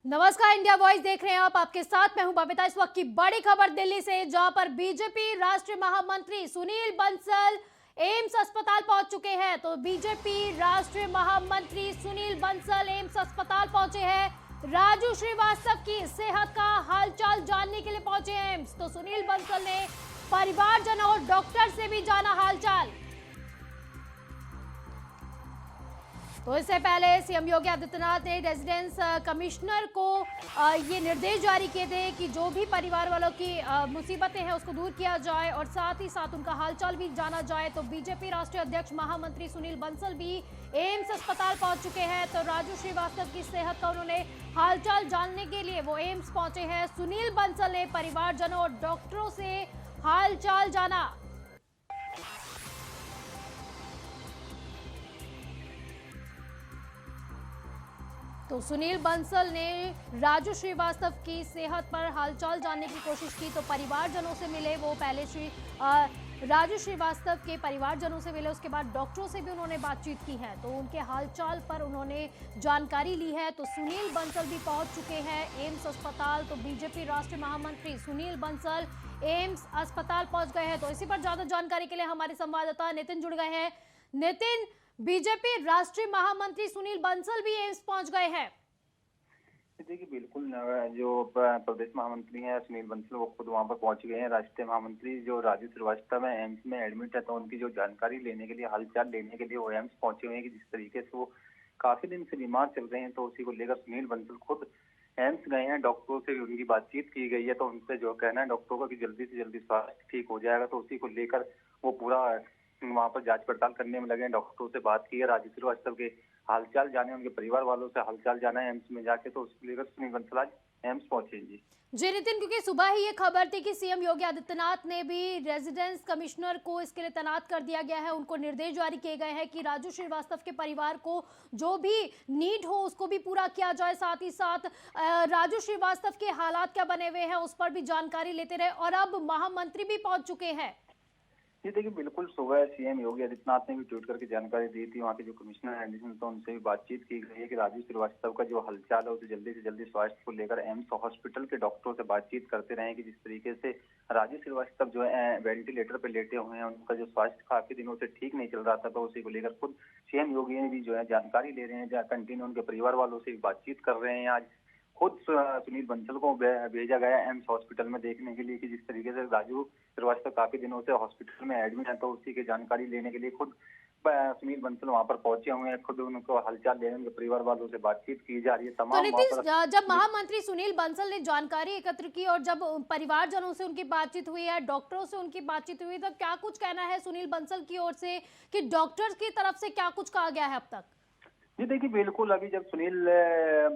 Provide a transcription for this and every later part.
नमस्कार, India voice देख रहे हैं आप। आपके साथ मैं हूं बबीता। इस वक्त की बड़ी खबर दिल्ली से, जहां पर बीजेपी राष्ट्रीय महामंत्री सुनील बंसल एम्स अस्पताल पहुंच चुके हैं। तो बीजेपी राष्ट्रीय महामंत्री सुनील बंसल एम्स अस्पताल पहुंचे हैं। राजू श्रीवास्तव की सेहत का हालचाल जानने के लिए पहुंचे हैं एम्स। तो सुनील बंसल ने परिवारजनों और डॉक्टर से भी जाना हालचाल। तो इससे पहले सीएम योगी आदित्यनाथ ने रेजिडेंस कमिश्नर को ये निर्देश जारी किए थे कि जो भी परिवार वालों की मुसीबतें हैं उसको दूर किया जाए और साथ ही साथ उनका हालचाल भी जाना जाए। तो बीजेपी राष्ट्रीय अध्यक्ष महामंत्री सुनील बंसल भी एम्स अस्पताल पहुंच चुके हैं। तो राजू श्रीवास्तव की सेहत का उन्होंने हालचाल जानने के लिए वो एम्स पहुंचे हैं। सुनील बंसल ने परिवारजनों और डॉक्टरों से हालचाल जाना। तो सुनील बंसल ने राजू श्रीवास्तव की सेहत पर हालचाल जानने की कोशिश की। तो परिवारजनों से मिले, वो पहले राजू श्रीवास्तव के परिवारजनों से मिले, उसके बाद डॉक्टरों से भी उन्होंने बातचीत की है। तो उनके हालचाल पर उन्होंने जानकारी ली है। तो सुनील बंसल भी पहुंच चुके हैं एम्स अस्पताल। तो बीजेपी राष्ट्रीय महामंत्री सुनील बंसल एम्स अस्पताल पहुंच गए हैं। तो इसी पर ज्यादा जानकारी के लिए हमारे संवाददाता नितिन जुड़ गए हैं। नितिन, बीजेपी राष्ट्रीय महामंत्री सुनील बंसल भी एम्स पहुंच गए हैं। देखिए, बिल्कुल जो प्रदेश महामंत्री हैं सुनील बंसल, वो खुद वहां पर पहुंच गए हैं। राष्ट्रीय महामंत्री जो राजू श्रीवास्तव है एम्स में एडमिट है, तो उनकी जो जानकारी लेने के लिए, हालचाल लेने के लिए वो एम्स पहुंचे हुए हैं कि जिस तरीके से वो काफी दिन से बीमार चल रहे हैं, तो उसी को लेकर सुनील बंसल खुद एम्स गए हैं। डॉक्टरों से भी उनकी बातचीत की गई है। तो उनसे जो कहना है डॉक्टरों का कि जल्दी से जल्दी स्वास्थ्य ठीक हो जाएगा, तो उसी को लेकर वो पूरा वहां पर जांच पड़ताल करने में लगे हैं। डॉक्टरों से बात की है, राजू श्रीवास्तव के हालचाल जाने, उनके परिवार वालों से हालचाल जाना है एम्स में जाके। तो उसको लेकर सुनील बंसल आज एम्स पहुंचे जी नितिन, क्योंकि सुबह ही ये खबर थी कि सीएम योगी आदित्यनाथ ने भी रेजिडेंस कमिश्नर को इसके लिए तैनात कर दिया गया है। उनको निर्देश जारी किए गए हैं कि राजू श्रीवास्तव के परिवार को जो भी नीड हो उसको भी पूरा किया जाए। साथ ही साथ राजू श्रीवास्तव के हालात क्या बने हुए हैं उस पर भी जानकारी लेते रहे। और अब महामंत्री भी पहुंच चुके हैं। जी देखिए, बिल्कुल सुबह सीएम योगी आदित्यनाथ ने भी ट्वीट करके जानकारी दी थी। वहाँ के जो कमिश्नर है तो उनसे भी बातचीत की गई है कि राजू श्रीवास्तव का जो हालचाल है उसे जल्दी से जल्दी स्वास्थ्य को लेकर एम्स हॉस्पिटल के डॉक्टरों से बातचीत करते रहे कि जिस तरीके से राजू श्रीवास्तव जो है वेंटिलेटर पर लेटे हुए हैं, उनका जो स्वास्थ्य काफी दिनों से ठीक नहीं चल रहा था। तो उसी को लेकर खुद सीएम योगी ने भी जो है जानकारी ले रहे हैं, कंटिन्यू उनके परिवार वालों से भी बातचीत कर रहे हैं। आज खुद सुनील बंसल को भेजा गया एम्स हॉस्पिटल में देखने के लिए कि जिस तरीके से राजू श्रीवास्तव काफी दिनों से हॉस्पिटल में एडमिट है, तो उसी की जानकारी लेने के लिए खुद सुनील बंसल वहां पर पहुंचे हुए हैं। खुद उनको हालचाल लेने, उनके परिवार वालों से बातचीत की जा रही है। तो तमाम नीतीश, जब महामंत्री सुनील बंसल ने जानकारी एकत्र की और जब परिवारजनों से उनकी बातचीत हुई है, डॉक्टरों से उनकी बातचीत हुई, तो क्या कुछ कहना है सुनील बंसल की ओर से कि डॉक्टर्स की तरफ से क्या कुछ कहा गया है अब तक? जी देखिए, बिल्कुल अभी जब सुनील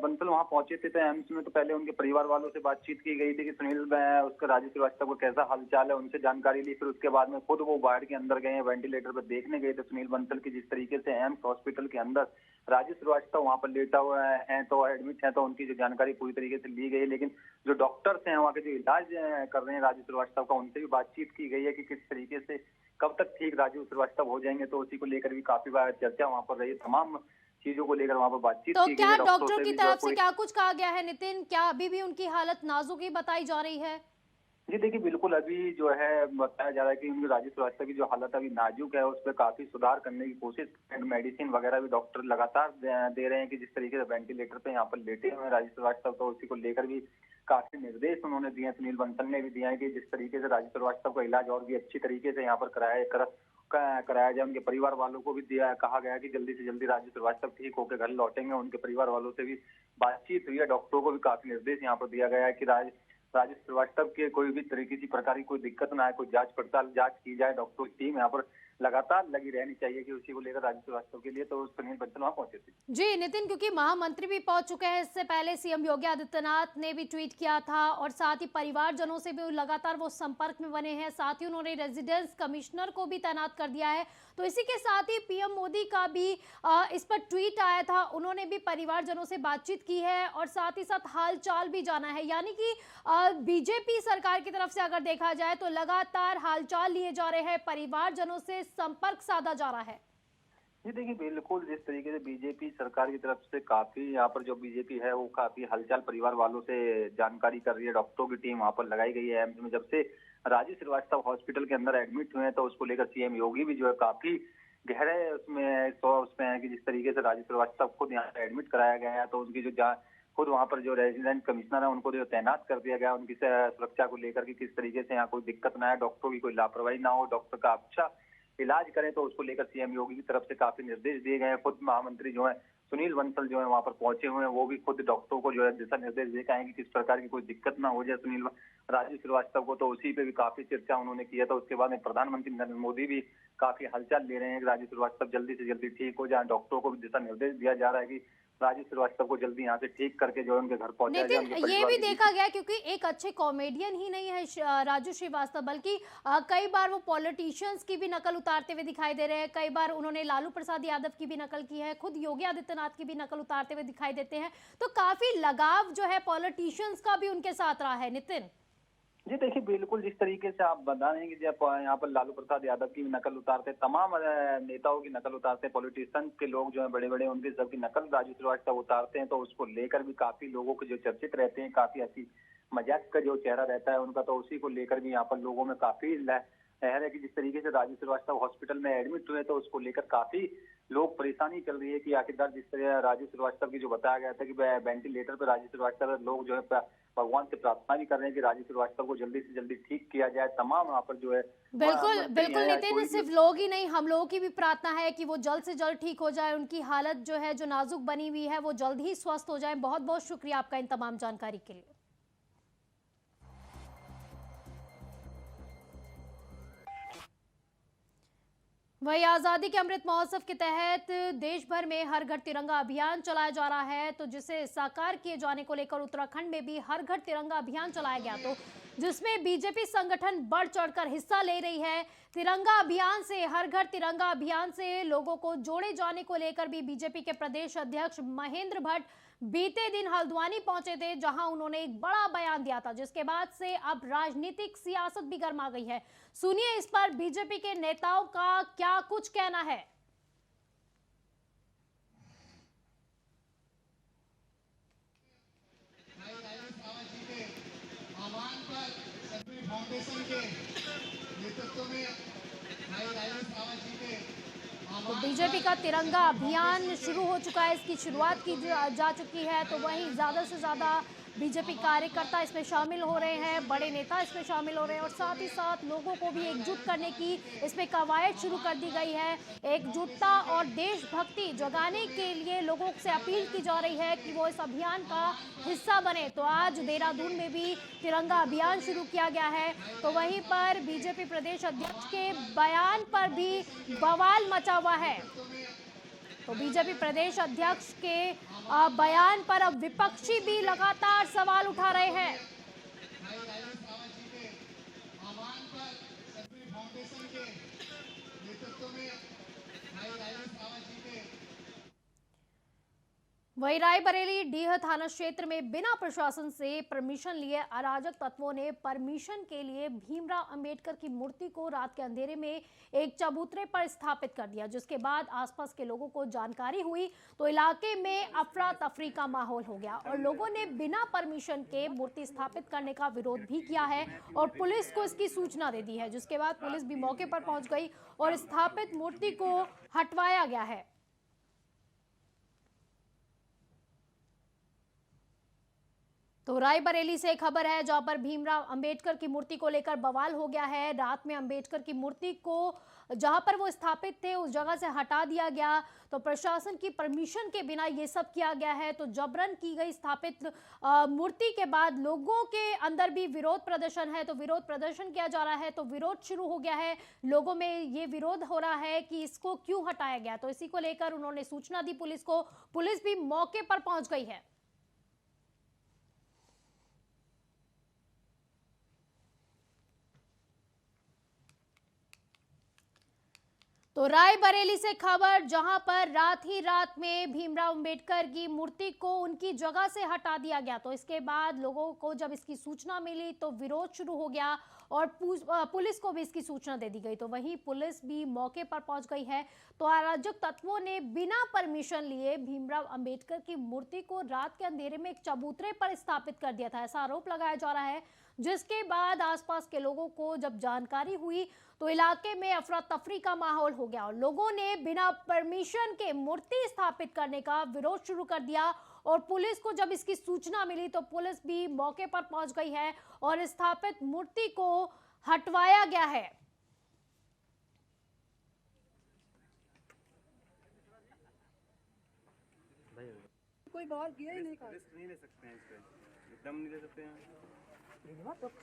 बंसल वहां पहुंचे थे तो एम्स में, तो पहले उनके परिवार वालों से बातचीत की गई थी कि सुनील उसका राजू श्रीवास्तव को कैसा हालचाल है, उनसे जानकारी ली। फिर उसके बाद में खुद वो वार्ड के अंदर गए, वेंटिलेटर पर देखने गए थे सुनील बंसल की जिस तरीके से एम्स हॉस्पिटल के अंदर राजू श्रीवास्तव वहां पर लेटा हुआ है, तो एडमिट है, तो उनकी जो जानकारी पूरी तरीके से ली गई। लेकिन जो डॉक्टर्स हैं वहाँ के जो इलाज कर रहे हैं राजू श्रीवास्तव का, उनसे भी बातचीत की गई है कि किस तरीके से कब तक ठीक राजू श्रीवास्तव हो जाएंगे। तो उसी को लेकर भी काफी बार चर्चा वहां पर रही, तमाम चीजों को लेकर वहां पर बातचीत तो की गई क्या है। डॉक्टर की तरफ से क्या कुछ कहा गया है नितिन? क्या अभी भी उनकी हालत नाजुक ही बताई जा रही है? जी देखिए, बिल्कुल अभी जो है बताया जा रहा है कि उनकी राजू श्रीवास्तव की जो हालत अभी नाजुक है, उस पर काफी सुधार करने की कोशिश, मेडिसिन वगैरह भी डॉक्टर लगातार दे रहे हैं कि जिस तरीके से वेंटिलेटर पे यहाँ पर लेटे हुए हैं राजू श्रीवास्तव, तो उसी को लेकर भी काफी निर्देश उन्होंने दिए हैं। सुनील बंसल ने भी दिया है कि जिस तरीके से राजू श्रीवास्तव का इलाज और भी अच्छी तरीके से यहाँ पर कराया जाए। उनके परिवार वालों को भी कहा गया कि जल्दी से जल्दी राजू श्रीवास्तव ठीक होकर घर लौटेंगे। उनके परिवार वालों से भी बातचीत हुई है। डॉक्टरों को भी काफी निर्देश यहाँ पर दिया गया है कि राजू श्रीवास्तव के कोई भी तरीके की प्रकार की कोई दिक्कत ना आए, कोई जांच की जाए। डॉक्टरों की टीम यहाँ पर लगातार लगी रहनी चाहिए कि उसी को लेकर राजू श्रीवास्तव के लिए। तो सुनील बंसल वहां पहुंचे थे। जी नितिन, क्योंकि महामंत्री भी पहुंच चुके हैं, इससे पहले सीएम योगी आदित्यनाथ ने भी ट्वीट किया था और साथ ही परिवारजनों से भी लगातार वो संपर्क में बने हैं। साथ ही उन्होंने रेजिडेंस कमिश्नर को भी तैनात कर दिया है। तो इसी के साथ ही पीएम मोदी का भी इस पर ट्वीट आया था। उन्होंने भी परिवारजनों से बातचीत की है और साथ ही साथ हालचाल भी जाना है। यानी कि बीजेपी सरकार की तरफ से अगर देखा जाए तो लगातार हालचाल लिए जा रहे हैं, परिवारजनों से संपर्क साधा जा रहा है। जी देखिए, बिल्कुल जिस तरीके से बीजेपी सरकार की तरफ से काफी यहाँ पर जो बीजेपी है वो काफी हलचल परिवार वालों से जानकारी कर रही है। डॉक्टरों की टीम वहां पर लगाई गई है एम्स में। जब से राजीव श्रीवास्तव हॉस्पिटल के अंदर एडमिट हुए हैं तो उसको लेकर सीएम योगी भी जो है काफी गहरे उसमें है कि जिस तरीके से राजीव श्रीवास्तव खुद यहाँ पे एडमिट कराया गया है तो उनकी जो खुद वहां पर जो रेजिडेंट कमिश्नर है उनको जो तैनात कर दिया गया, उनकी सुरक्षा को लेकर कि किस तरीके से यहाँ कोई दिक्कत ना आए, डॉक्टरों की कोई लापरवाही ना हो, डॉक्टर का अच्छा इलाज करें, तो उसको लेकर सीएम योगी की तरफ से काफी निर्देश दिए गए हैं। खुद महामंत्री जो है सुनील बंसल जो है वहां पर पहुंचे हुए हैं, वो भी खुद डॉक्टरों को जो है दिशा निर्देश दे के आए कि किस प्रकार की कोई दिक्कत ना हो जाए राजीव श्रीवास्तव को। तो उसी पे भी काफी चर्चा उन्होंने किया था। उसके बाद में प्रधानमंत्री नरेंद्र मोदी भी काफी हलचल ले रहे हैं कि राजीव श्रीवास्तव जल्दी से जल्दी ठीक हो जाए। डॉक्टरों को भी दिशा निर्देश दिया जा रहा है कि राजीव श्रीवास्तव को जल्दी यहाँ से ठीक करके जो है उनके घर पहुंचाया जाए। नितिन, ये भी देखा गया क्योंकि एक अच्छे कॉमेडियन ही नहीं है राजू श्रीवास्तव, बल्कि कई बार वो पॉलिटिशियंस की भी नकल उतारते हुए दिखाई दे रहे हैं। कई बार उन्होंने लालू प्रसाद यादव की भी नकल की है, खुद योगी आदित्यनाथ की भी नकल उतारते हुए दिखाई देते हैं। तो काफी लगाव जो है पॉलिटिशियंस का भी उनके साथ रहा है। नितिन जी देखिए, बिल्कुल जिस तरीके से आप बता रहे हैं कि जब यहाँ पर लालू प्रसाद यादव की नकल उतारते, तमाम नेताओं की नकल उतारते, पॉलिटिशियन के लोग जो है बड़े बड़े उनकी सबकी नकल राजू श्रीवास्तव उतारते हैं, तो उसको लेकर भी काफी लोगों के जो चर्चित रहते हैं, काफी हंसी मजाक का जो चेहरा रहता है उनका, तो उसी को लेकर भी यहाँ पर लोगों में काफी लहर है कि जिस तरीके से राजू श्रीवास्तव हॉस्पिटल में एडमिट हुए तो उसको लेकर काफी लोग परेशानी चल रही है कि आखिरकार जिस तरह राजू श्रीवास्तव की जो बताया गया था कि वेंटिलेटर पर राजू श्रीवास्तव, लोग जो है भगवान से प्रार्थना भी कर रहे हैं कि राजीव श्रीवास्तव को जल्दी से जल्दी ठीक किया जाए। तमाम यहाँ पर जो है बिल्कुल बिल्कुल नितिन, सिर्फ लोग ही नहीं, हम लोगों की भी प्रार्थना है कि वो जल्द से जल्द ठीक हो जाए, उनकी हालत जो है जो नाजुक बनी हुई है वो जल्द ही स्वस्थ हो जाए। बहुत बहुत शुक्रिया आपका इन तमाम जानकारी के लिए। वही आज़ादी के अमृत महोत्सव के तहत देश भर में हर घर तिरंगा अभियान चलाया जा रहा है, तो जिसे साकार किए जाने को लेकर उत्तराखंड में भी हर घर तिरंगा अभियान चलाया गया, तो जिसमें बीजेपी संगठन बढ़ चढ़कर हिस्सा ले रही है। तिरंगा अभियान से, हर घर तिरंगा अभियान से लोगों को जोड़े जाने को लेकर भी बीजेपी के प्रदेश अध्यक्ष महेंद्र भट्ट बीते दिन हल्द्वानी पहुंचे थे, जहां उन्होंने एक बड़ा बयान दिया था, जिसके बाद से अब राजनीतिक सियासत भी गर्मा गई है। सुनिए इस पर बीजेपी के नेताओं का क्या कुछ कहना है। फाउंडेशन के नेतृत्व में तो बीजेपी का तिरंगा अभियान शुरू हो चुका है, इसकी शुरुआत की जा चुकी है। तो वहीं ज्यादा से ज्यादा बीजेपी कार्यकर्ता इसमें शामिल हो रहे हैं, बड़े नेता इसमें शामिल हो रहे हैं, और साथ ही साथ लोगों को भी एकजुट करने की इसमें कवायद शुरू कर दी गई है। एकजुटता और देशभक्ति जगाने के लिए लोगों से अपील की जा रही है कि वो इस अभियान का हिस्सा बने। तो आज देहरादून में भी तिरंगा अभियान शुरू किया गया है। तो वहीं पर बीजेपी प्रदेश अध्यक्ष के बयान पर भी बवाल मचा हुआ है। तो बीजेपी प्रदेश अध्यक्ष के बयान पर अब विपक्षी भी लगातार सवाल उठा रहे हैं। वही रायबरेली डीह थाना क्षेत्र में बिना प्रशासन से परमिशन लिए अराजक तत्वों ने परमिशन के लिए भीमराव अंबेडकर की मूर्ति को रात के अंधेरे में एक चबूतरे पर स्थापित कर दिया, जिसके बाद आसपास के लोगों को जानकारी हुई तो इलाके में अफरा तफरी का माहौल हो गया और लोगों ने बिना परमिशन के मूर्ति स्थापित करने का विरोध भी किया है और पुलिस को इसकी सूचना दे दी है, जिसके बाद पुलिस भी मौके पर पहुंच गई और स्थापित मूर्ति को हटवाया गया है। तो रायबरेली से खबर है जहां पर भीमराव अंबेडकर की मूर्ति को लेकर बवाल हो गया है। रात में अंबेडकर की मूर्ति को जहां पर वो स्थापित थे उस जगह से हटा दिया गया, तो प्रशासन की परमिशन के बिना ये सब किया गया है। तो जबरन की गई स्थापित मूर्ति के बाद लोगों के अंदर भी विरोध प्रदर्शन है, तो विरोध प्रदर्शन किया जा रहा है, तो विरोध शुरू हो गया है। लोगों में ये विरोध हो रहा है कि इसको क्यों हटाया गया, तो इसी को लेकर उन्होंने सूचना दी पुलिस को। पुलिस भी मौके पर पहुंच गई है। तो रायबरेली से खबर, जहां पर रात ही रात में भीमराव अंबेडकर की मूर्ति को उनकी जगह से हटा दिया गया। तो इसके बाद लोगों को जब इसकी सूचना मिली तो विरोध शुरू हो गया और पुलिस को भी इसकी सूचना दे दी गई। तो वहीं पुलिस भी मौके पर पहुंच गई है। तो अराजक तत्वों ने बिना परमिशन लिए भीमराव अंबेडकर की मूर्ति को रात के अंधेरे में एक चबूतरे पर स्थापित कर दिया था, ऐसा आरोप लगाया जा रहा है। जिसके बाद आसपास के लोगों को जब जानकारी हुई तो इलाके में अफरा तफरी का माहौल हो गया और लोगों ने बिना परमिशन के मूर्ति स्थापित करने का विरोध शुरू कर दिया। और पुलिस को जब इसकी सूचना मिली तो पुलिस भी मौके पर पहुंच गई है और स्थापित मूर्ति को हटवाया गया है। कोई बाहर किया ही नहीं, रिस्क नहीं ले सकते हैं, इस पे एकदम नहीं ले सकते हैं।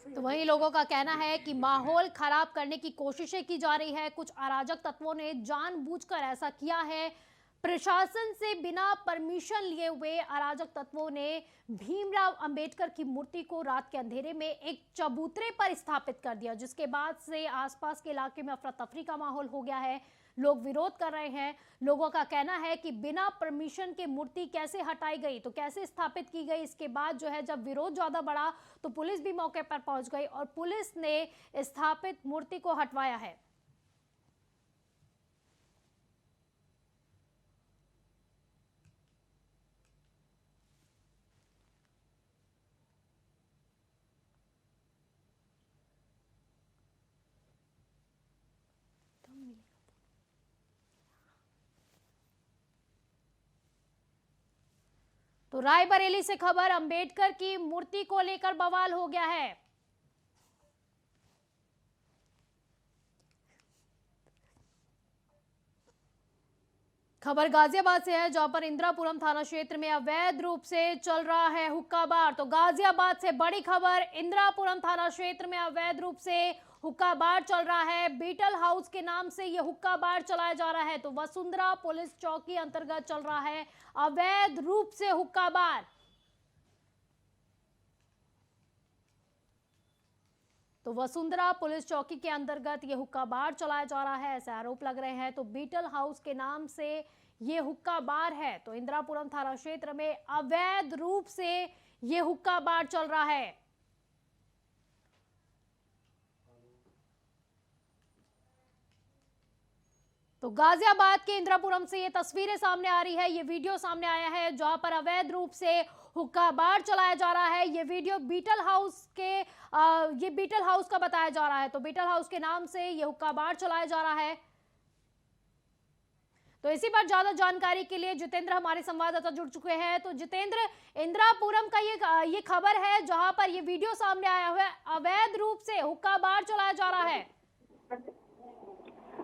तो वहीं लोगों का कहना है कि माहौल खराब करने की कोशिशें की जा रही है। कुछ अराजक तत्वों ने जानबूझकर ऐसा किया है। प्रशासन से बिना परमिशन लिए हुए अराजक तत्वों ने भीमराव अंबेडकर की मूर्ति को रात के अंधेरे में एक चबूतरे पर स्थापित कर दिया, जिसके बाद से आसपास के इलाके में अफरा तफरी का माहौल हो गया है। लोग विरोध कर रहे हैं। लोगों का कहना है कि बिना परमिशन के मूर्ति कैसे हटाई गई, तो कैसे स्थापित की गई। इसके बाद जो है जब विरोध ज्यादा बढ़ा तो पुलिस भी मौके पर पहुंच गई और पुलिस ने स्थापित मूर्ति को हटवाया है। तो रायबरेली से खबर, अंबेडकर की मूर्ति को लेकर बवाल हो गया है। खबर गाजियाबाद से है, जहां पर इंदिरापुरम थाना क्षेत्र में अवैध रूप से चल रहा है हुक्का बार। तो गाजियाबाद से बड़ी खबर, इंदिरापुरम थाना क्षेत्र में अवैध रूप से हुक्का बार चल रहा है। बीटल हाउस के नाम से यह हुक्का बार चलाया जा रहा है। तो वसुंधरा पुलिस चौकी अंतर्गत चल रहा है अवैध रूप से हुक्का बार। तो वसुंधरा पुलिस चौकी के अंतर्गत ये हुक्का बार चलाया जा रहा है, ऐसे आरोप लग रहे हैं। तो बीटल हाउस के नाम से ये हुक्का बार है। तो इंदिरापुरम थाना क्षेत्र में अवैध रूप से ये हुक्का बार चल रहा है। तो गाजियाबाद के इंदिरापुरम से ये तस्वीरें सामने आ रही है, ये वीडियो सामने आया है जहां पर अवैध रूप से हुक्का बार चलाया जा रहा है। ये वीडियो बीटल हाउस का बताया जा रहा है। तो बीटल हाउस के नाम से ये हुक्का बार चलाया जा रहा है। तो इसी पर ज्यादा जानकारी के लिए जितेंद्र हमारे संवाददाता जुड़ चुके हैं। तो जितेंद्र, इंदिरापुरम का ये खबर है जहां पर ये वीडियो सामने आया हुआ है, अवैध रूप से हुक्का बार चलाया जा रहा है।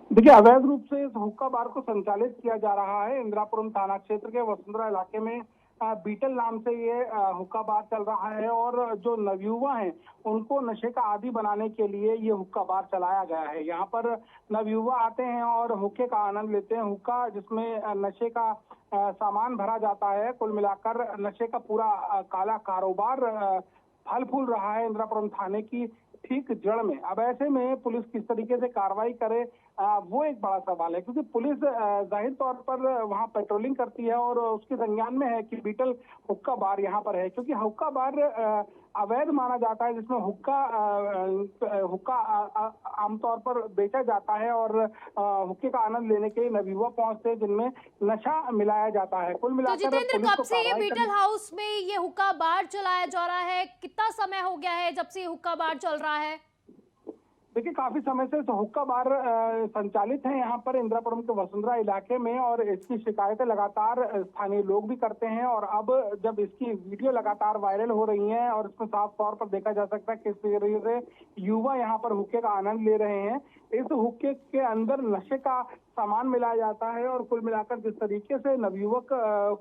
देखिए, अवैध रूप से इस हुक्का बार को संचालित किया जा रहा है। इंदिरापुरम थाना क्षेत्र के वसुंधरा इलाके में बीटल नाम से ये हुक्का बार चल रहा है और जो नवयुवा हैं उनको नशे का आदी बनाने के लिए ये हुक्का बार चलाया गया है। यहाँ पर नवयुवा आते हैं और हुक्के का आनंद लेते हैं। हुक्का जिसमें नशे का सामान भरा जाता है। कुल मिलाकर नशे का पूरा काला कारोबार फल फूल रहा है इंदिरापुरम थाने की ठीक जड़ में। अब ऐसे में पुलिस किस तरीके से कार्रवाई करे वो एक बड़ा सवाल है, क्योंकि पुलिस जाहिर तौर पर वहां पेट्रोलिंग करती है और उसके संज्ञान में है कि बीटल हुक्का बार यहाँ पर है, क्योंकि हुक्का बार अवैध माना जाता है, जिसमें हुक्का आमतौर पर बेचा जाता है और हुक्के का आनंद लेने के लिए नवयुवक पहुंचते हैं जिनमें नशा मिलाया जाता है। कुल मिलाकर तो जितेंद्र, कब से ये बीटल हाउस में ये हुक्का बार चलाया जा रहा है? कितना समय हो गया है जब से ये हुक्का बार चल रहा है? देखिए, काफी समय से हुक्का बार संचालित है यहाँ पर इंदिरापुरम के वसुंधरा इलाके में और इसकी शिकायतें लगातार स्थानीय लोग भी करते हैं। और अब जब इसकी वीडियो लगातार वायरल हो रही हैं और इसमें साफ तौर पर देखा जा सकता है किस तरीके से युवा यहाँ पर हुक्के का आनंद ले रहे हैं। इस हुक्के के अंदर नशे का सामान मिलाया जाता है और कुल मिलाकर जिस तरीके से नवयुवक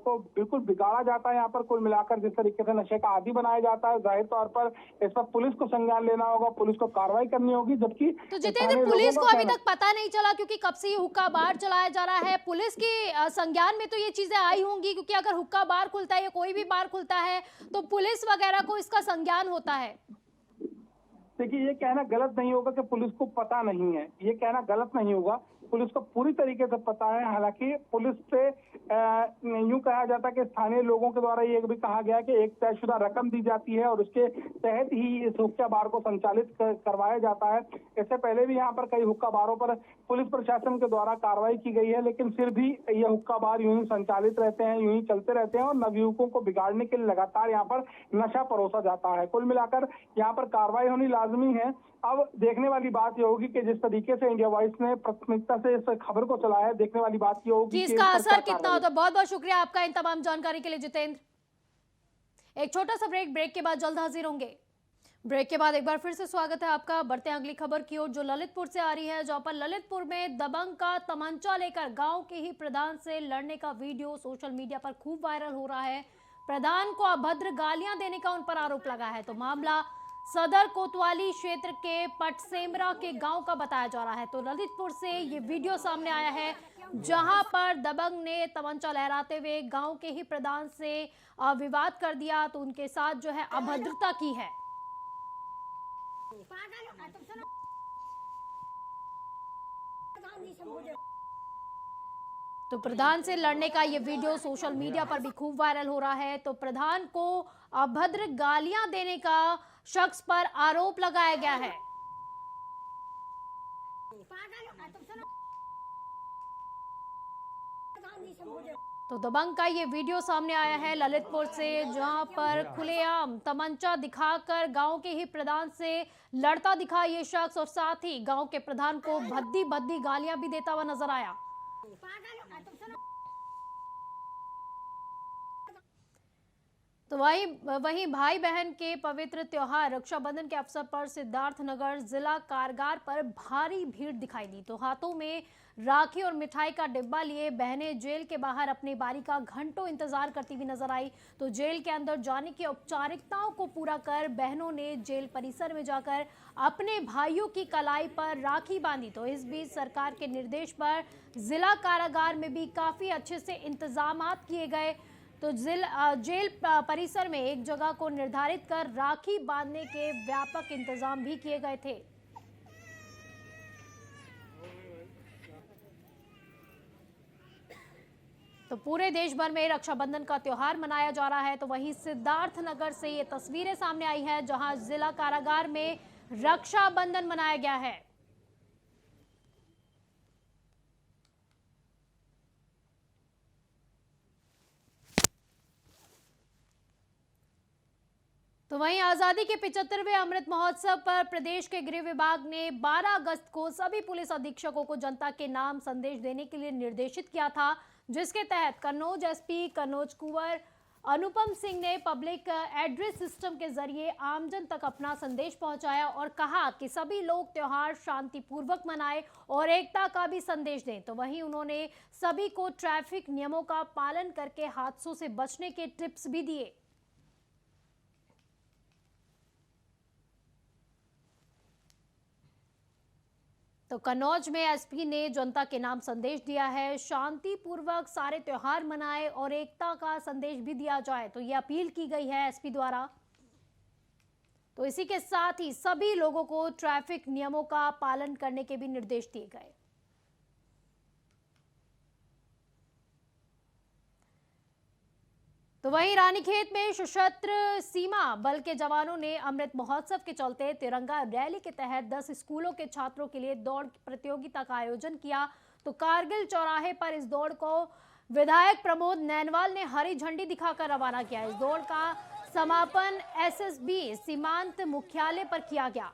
को बिल्कुल बिगाड़ा जाता है यहाँ पर, कुल मिलाकर जिस तरीके से नशे का आदी बनाया जाता है, जाहिर तौर पर इस पर पुलिस को संज्ञान लेना होगा, पुलिस को कार्रवाई करनी होगी। जबकि तो जितेंद्र, पुलिस को अभी तक पता नहीं चला, क्योंकि कब से ये हुक्का बार चलाया जा रहा है। पुलिस की संज्ञान में तो ये चीजें आई होंगी, क्योंकि अगर हुक्का बार खुलता है या कोई भी बार खुलता है तो पुलिस वगैरह को इसका संज्ञान होता है। देखिए, ये कहना गलत नहीं होगा कि पुलिस को पता नहीं है, ये कहना गलत नहीं होगा, पुलिस को पूरी तरीके से पता है। हालांकि पुलिस से यूं कहा जाता है कि स्थानीय लोगों के द्वारा ये भी कहा गया कि एक तयशुदा रकम दी जाती है और उसके तहत ही इस हुक्का बार को संचालित करवाया जाता है। इससे पहले भी यहाँ पर कई हुक्का बारों पर पुलिस प्रशासन के द्वारा कार्रवाई की गई है, लेकिन फिर भी ये हुक्का बार यूं ही संचालित रहते हैं, यूं ही चलते रहते हैं और नवयुवकों को बिगाड़ने के लिए लगातार यहाँ पर नशा परोसा जाता है। कुल मिलाकर यहाँ पर कार्रवाई होनी लाजमी है। अब देखने वाली बात ये होगी कि जिस तरीके से इंडिया वॉइस ने प्राथमिकता से इस खबर को चलाया है, देखने वाली बात ये होगी कि इसका असर कितना होता है। बहुत बहुत शुक्रिया आपका इन तमाम जानकारी के लिए जितेंद्र। एक छोटा सा ब्रेक के बाद जल्द हाजिर होंगे। ब्रेक के बाद एक बार फिर से स्वागत है आपका। बढ़ते हैं अगली खबर की ओर, जो ललितपुर से आ रही है, जहां पर ललितपुर में दबंग का तमंचा लेकर गांव के ही प्रधान से लड़ने का वीडियो सोशल मीडिया पर खूब वायरल हो रहा है। प्रधान को अभद्र गालियां देने का उन पर आरोप लगा है। तो मामला सदर कोतवाली क्षेत्र के पटसेमरा के गांव का बताया जा रहा है। तो ललितपुर से ये वीडियो सामने आया है, जहां पर दबंग ने तमंचा लहराते हुए गांव के ही प्रधान से विवाद कर दिया, तो उनके साथ जो है अभद्रता की है। तो प्रधान से लड़ने का ये वीडियो सोशल मीडिया पर भी खूब वायरल हो रहा है। तो प्रधान को अभद्र गालियां देने का शख्स पर आरोप लगाया गया है। तो दबंग का ये वीडियो सामने आया है ललितपुर से, जहां पर खुलेआम तमंचा दिखाकर गांव के ही प्रधान से लड़ता दिखा ये शख्स और साथ ही गांव के प्रधान को भद्दी भद्दी गालियां भी देता हुआ नजर आया। तो वहीं भाई बहन के पवित्र त्योहार रक्षाबंधन के अवसर पर सिद्धार्थनगर जिला कारागार पर भारी भीड़ दिखाई दी। तो हाथों में राखी और मिठाई का डिब्बा लिए बहनें जेल के बाहर अपनी बारी का घंटों इंतजार करती हुई नजर आई। तो जेल के अंदर जाने की औपचारिकताओं को पूरा कर बहनों ने जेल परिसर में जाकर अपने भाइयों की कलाई पर राखी बांधी। तो इस बीच सरकार के निर्देश पर जिला कारागार में भी काफी अच्छे से इंतजामात किए गए। तो जेल परिसर में एक जगह को निर्धारित कर राखी बांधने के व्यापक इंतजाम भी किए गए थे। तो पूरे देश भर में रक्षाबंधन का त्योहार मनाया जा रहा है। तो वहीं सिद्धार्थनगर से ये तस्वीरें सामने आई है, जहां जिला कारागार में रक्षाबंधन मनाया गया है। तो वहीं आजादी के 75वें अमृत महोत्सव पर प्रदेश के गृह विभाग ने 12 अगस्त को सभी पुलिस अधीक्षकों को जनता के नाम संदेश देने के लिए निर्देशित किया था, जिसके तहत कन्नौज एसपी कन्नौज कुंवर अनुपम सिंह ने पब्लिक एड्रेस सिस्टम के जरिए आमजन तक अपना संदेश पहुंचाया और कहा कि सभी लोग त्योहार शांतिपूर्वक मनाएं और एकता का भी संदेश दें। तो वहीं उन्होंने सभी को ट्रैफिक नियमों का पालन करके हादसों से बचने के टिप्स भी दिए। तो कन्नौज में एसपी ने जनता के नाम संदेश दिया है, शांतिपूर्वक सारे त्योहार मनाएं और एकता का संदेश भी दिया जाए। तो ये अपील की गई है एसपी द्वारा। तो इसी के साथ ही सभी लोगों को ट्रैफिक नियमों का पालन करने के भी निर्देश दिए गए। तो वहीं रानीखेत में सशस्त्र सीमा बल के जवानों ने अमृत महोत्सव के चलते तिरंगा रैली के तहत 10 स्कूलों के छात्रों के लिए दौड़ प्रतियोगिता का आयोजन किया। तो कारगिल चौराहे पर इस दौड़ को विधायक प्रमोद नैनवाल ने हरी झंडी दिखाकर रवाना किया। इस दौड़ का समापन एसएसबी सीमांत मुख्यालय पर किया गया।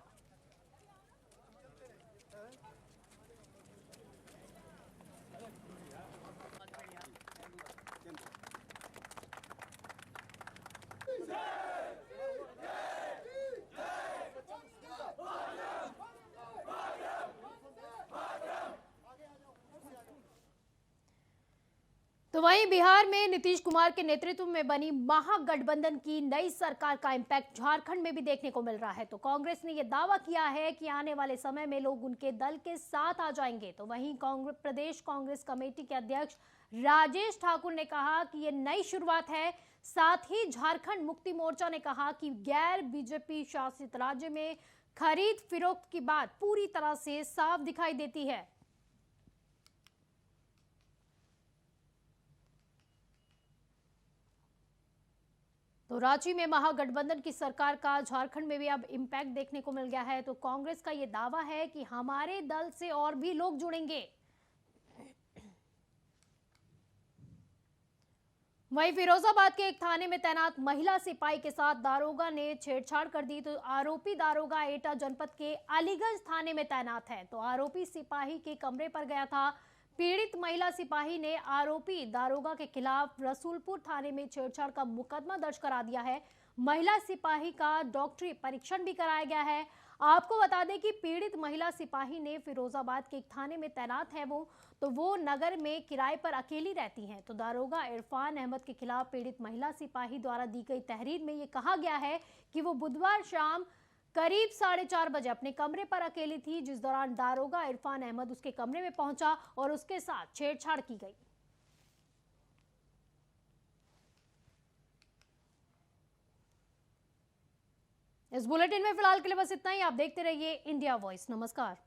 तो वहीं बिहार में नीतीश कुमार के नेतृत्व में बनी महागठबंधन की नई सरकार का इंपैक्ट झारखंड में भी देखने को मिल रहा है। तो कांग्रेस ने यह दावा किया है कि आने वाले समय में लोग उनके दल के साथ आ जाएंगे। तो वहीं प्रदेश कांग्रेस कमेटी के अध्यक्ष राजेश ठाकुर ने कहा कि यह नई शुरुआत है। साथ ही झारखंड मुक्ति मोर्चा ने कहा कि गैर बीजेपी शासित राज्य में खरीद फिरोख्त की बात पूरी तरह से साफ दिखाई देती है। तो रांची में महागठबंधन की सरकार का झारखंड में भी अब इम्पैक्ट देखने को मिल गया है। तो कांग्रेस का ये दावा है कि हमारे दल से और भी लोग जुड़ेंगे। वहीं फिरोजाबाद के एक थाने में तैनात महिला सिपाही के साथ दारोगा ने छेड़छाड़ कर दी। तो आरोपी दारोगा एटा जनपद के अलीगंज थाने में तैनात है। तो आरोपी सिपाही के कमरे पर गया था। पीड़ित महिला सिपाही ने आरोपी दारोगा के खिलाफ रसूलपुर थाने में छेड़छाड़ का मुकदमा दर्ज करा दिया है। महिला सिपाही का डॉक्टरी परीक्षण भी कराया गया है। आपको बता दें कि पीड़ित महिला सिपाही ने फिरोजाबाद के एक थाने में तैनात है वो नगर में किराए पर अकेली रहती हैं। तो दारोगा इरफान अहमद के खिलाफ पीड़ित महिला सिपाही द्वारा दी गई तहरीर में ये कहा गया है कि वो बुधवार शाम करीब 4:30 बजे अपने कमरे पर अकेली थी, जिस दौरान दारोगा इरफान अहमद उसके कमरे में पहुंचा और उसके साथ छेड़छाड़ की गई। इस बुलेटिन में फिलहाल के लिए बस इतना ही। आप देखते रहिए इंडिया वॉइस। नमस्कार।